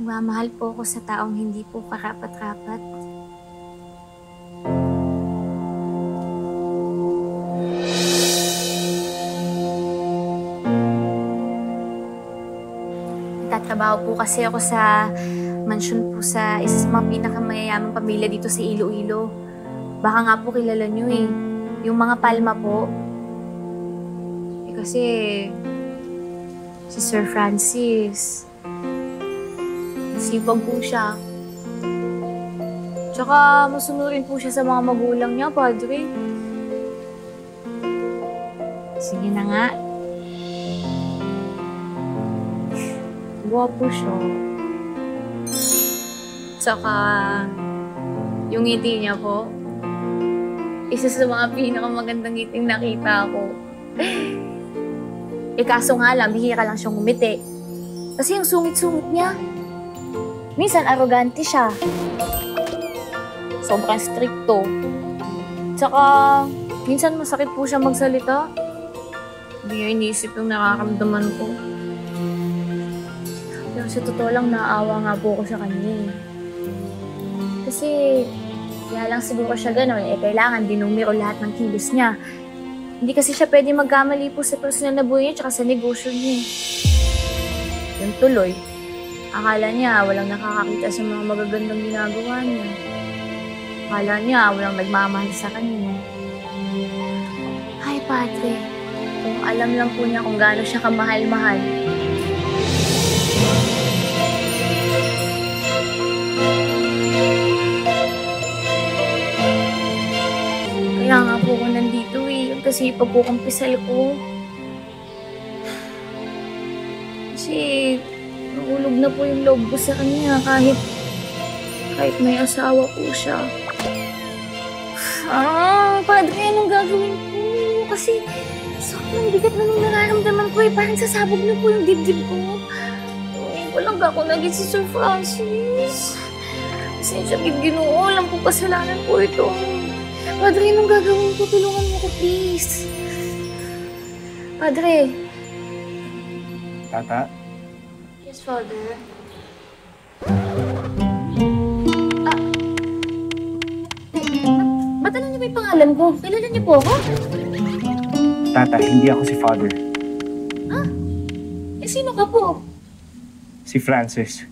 Nagmamahal po ako sa taong hindi po karapat-rapat. Nagtatrabaho po kasi ako sa mansyon po sa isa sa mga pinakamayayamang pamilya dito sa Iloilo. Baka nga po kilala nyo eh. Yung mga Palma po. Eh kasi si Sir Francis, sipag po siya. Tsaka masunurin po siya sa mga magulang niya, Padre. Sige na nga. Gwapo siya. Tsaka yung ngiti niya po, isa sa mga pinakamagandang ngiting nakita ko. Eh kaso nga lang, bihira lang siyang ngumiti. Kasi yung sungit-sungit niya, minsan arrogante siya. Sobrang stricto. Tsaka, minsan masakit po siya magsalita. Hindi niya iniisip yung nakakamdaman ko. Pero sa totoo lang, naawa nga po ako sa kanya. Kasi, kaya lang siguro siya gano'n, eh kailangan dinumero lahat ng kilos niya. Hindi kasi siya pwede magkamali po sa personal na buhay niya tsaka sa negosyo niya. Yung tuloy, akala niya walang nakakakita sa mga magagandang ginagawa niya. Akala niya walang nagmamahal sa kanya. Ay, Padre, kung alam lang po niya kung gaano siya kamahal-mahal. Kaya nga po ako nandito eh, kasi pagkukumpisal ko. Kasi nahulog na po yung loob ko sa kanya kahit may asawa po siya. Padre, anong gagawin ko? Kasi sobrang bigat na nung nararamdaman ko eh, parang sasabog na po yung dibdib ko. Ngayon ko lang ako naging si Sir Francis. Pasensya kid Ginoo, alam ko kasalanan po ito. Padre, anong gagawin ko? Tulungan mo ko, please. Padre. Tata? Yes, Father. Ba't alam niyo ba yung pangalan ko? Kilala niyo po ako? Tata, hindi ako si Father. Ha? Eh, sino ka po? Si Francis.